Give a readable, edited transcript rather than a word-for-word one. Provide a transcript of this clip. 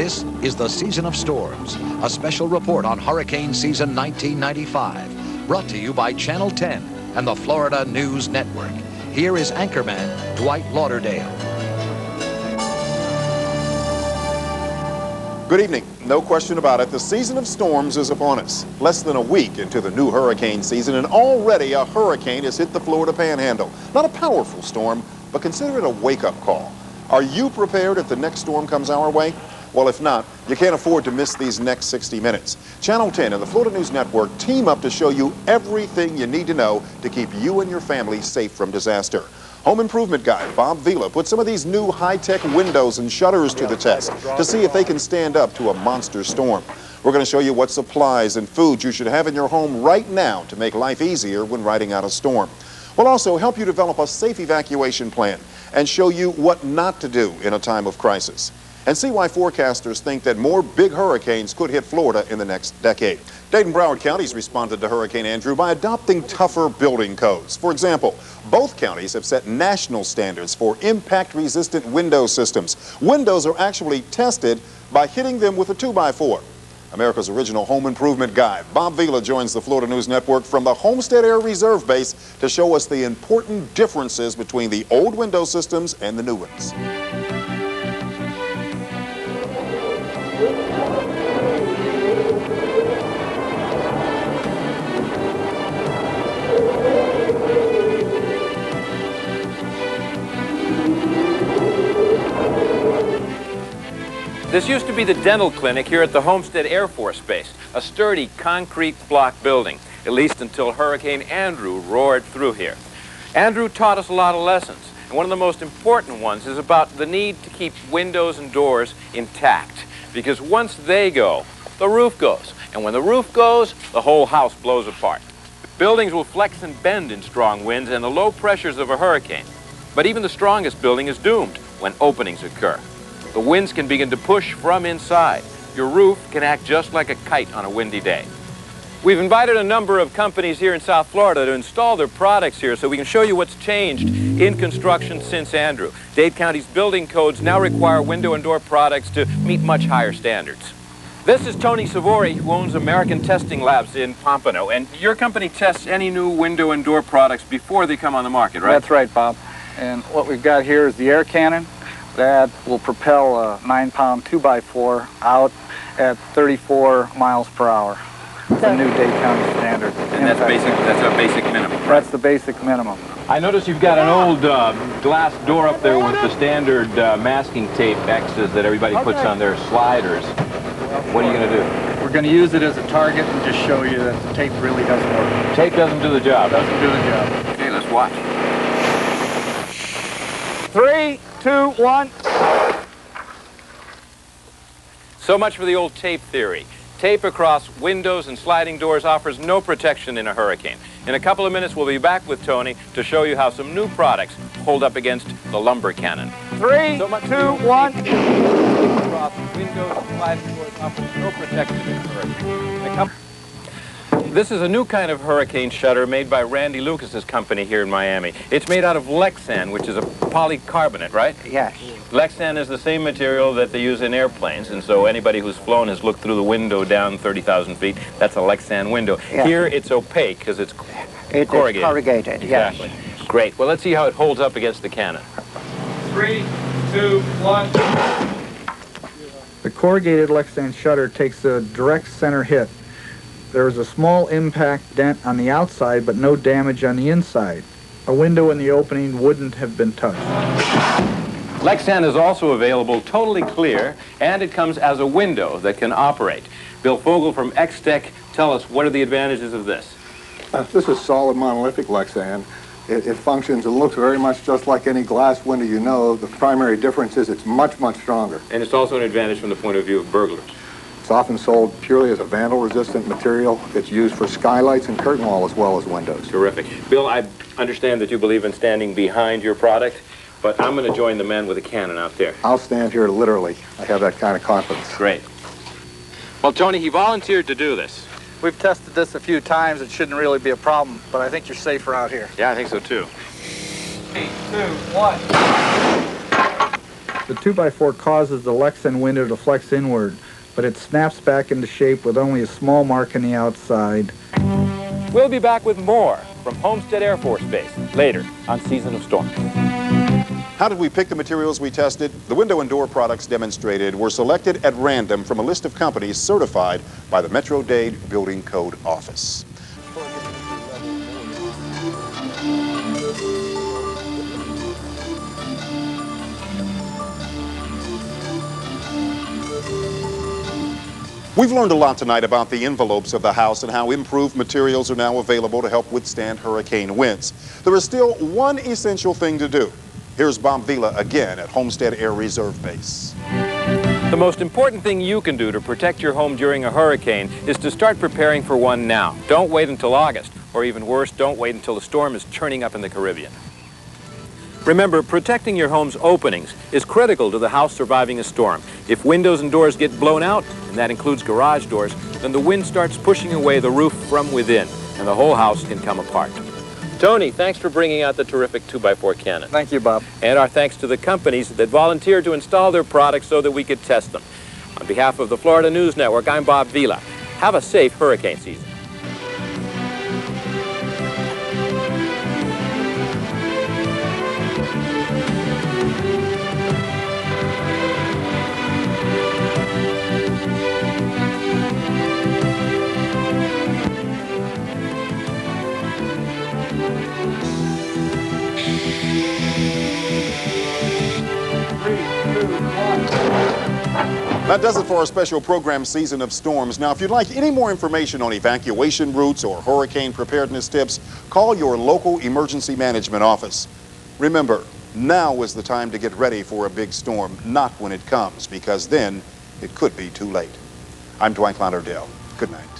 This is the Season of Storms, a special report on hurricane season 1995, brought to you by Channel 10 and the Florida News Network. Here is anchorman Dwight Lauderdale. Good evening. No question about it, the season of storms is upon us. Less than a week into the new hurricane season, and already a hurricane has hit the Florida Panhandle. Not a powerful storm, but consider it a wake-up call. Are you prepared if the next storm comes our way? Well, if not, you can't afford to miss these next 60 minutes. Channel 10 and the Florida News Network team up to show you everything you need to know to keep you and your family safe from disaster. Home improvement guy Bob Vila put some of these new high-tech windows and shutters to the test to see if they can stand up to a monster storm. We're going to show you what supplies and food you should have in your home right now to make life easier when riding out a storm. We'll also help you develop a safe evacuation plan and show you what not to do in a time of crisis. And see why forecasters think that more big hurricanes could hit Florida in the next decade. Dade and Broward counties responded to Hurricane Andrew by adopting tougher building codes. For example, both counties have set national standards for impact-resistant window systems. Windows are actually tested by hitting them with a 2x4. America's original home improvement guy, Bob Vila, joins the Florida News Network from the Homestead Air Reserve Base to show us the important differences between the old window systems and the new ones. This used to be the dental clinic here at the Homestead Air Force Base, a sturdy concrete block building, at least until Hurricane Andrew roared through here. Andrew taught us a lot of lessons, and one of the most important ones is about the need to keep windows and doors intact, because once they go, the roof goes, and when the roof goes, the whole house blows apart. Buildings will flex and bend in strong winds and the low pressures of a hurricane, but even the strongest building is doomed when openings occur. The winds can begin to push from inside. Your roof can act just like a kite on a windy day. We've invited a number of companies here in South Florida to install their products here so we can show you what's changed in construction since Andrew. Dade County's building codes now require window and door products to meet much higher standards. This is Tony Savori, who owns American Testing Labs in Pompano, and your company tests any new window and door products before they come on the market, right? That's right, Bob. And what we've got here is the air cannon. That will propel a 9-pound 2x4 out at 34 miles per hour. It's a new Dade County standard. And that's a basic minimum. Right? That's the basic minimum. I notice you've got an old glass door up there with the standard masking tape X's that everybody puts on their sliders. What are you going to do? We're going to use it as a target and just show you that the tape really doesn't work. Tape doesn't do the job. Doesn't do the job. Okay, let's watch. 3, 2, 1. So much for the old tape theory. Tape across windows and sliding doors offers no protection in a hurricane. In a couple of minutes, we'll be back with Tony to show you how some new products hold up against the lumber cannon. 3, 2, 1. Tape across windows and sliding doors offers no protection in a hurricane. This is a new kind of hurricane shutter made by Randy Lucas's company here in Miami. It's made out of Lexan, which is a polycarbonate, right? Yes. Lexan is the same material that they use in airplanes, and so anybody who's flown has looked through the window down 30,000 feet. That's a Lexan window. Yes. Here it's opaque because it's It corrugated. is corrugated, Exactly. yes. Great. Well, let's see how it holds up against the cannon. 3, 2, 1. The corrugated Lexan shutter takes a direct center hit. There is a small impact dent on the outside, but no damage on the inside. A window in the opening wouldn't have been touched. Lexan is also available totally clear, and it comes as a window that can operate. Bill Voegele from EXTECH, tell us, what are the advantages of this? This is solid monolithic Lexan. It functions and looks very much just like any glass window you know. The primary difference is it's much, much stronger. And it's also an advantage from the point of view of burglars. It's often sold purely as a vandal-resistant material. It's used for skylights and curtain wall as well as windows. Terrific. Bill, I understand that you believe in standing behind your product, but I'm going to join the man with a cannon out there. I'll stand here literally. I have that kind of confidence. Great. Well, Tony, he volunteered to do this. We've tested this a few times. It shouldn't really be a problem, but I think you're safer out here. Yeah, I think so, too. 3, 2, 1. The 2x4 causes the Lexan window to flex inward, but it snaps back into shape with only a small mark on the outside. We'll be back with more from Homestead Air Force Base later on Season of Storms. How did we pick the materials we tested? The window and door products demonstrated were selected at random from a list of companies certified by the Metro-Dade Building Code Office. We've learned a lot tonight about the envelopes of the house and how improved materials are now available to help withstand hurricane winds. There is still one essential thing to do. Here's Bob Vila again at Homestead Air Reserve Base. The most important thing you can do to protect your home during a hurricane is to start preparing for one now. Don't wait until August, or even worse, don't wait until the storm is churning up in the Caribbean. Remember, protecting your home's openings is critical to the house surviving a storm. If windows and doors get blown out, and that includes garage doors, then the wind starts pushing away the roof from within, and the whole house can come apart. Tony, thanks for bringing out the terrific 2x4 cannon. Thank you, Bob. And our thanks to the companies that volunteered to install their products so that we could test them. On behalf of the Florida News Network, I'm Bob Vila. Have a safe hurricane season. That does it for our special program, Season of Storms. Now, if you'd like any more information on evacuation routes or hurricane preparedness tips, call your local emergency management office. Remember, now is the time to get ready for a big storm, not when it comes, because then it could be too late. I'm Dwight Lauderdale. Good night.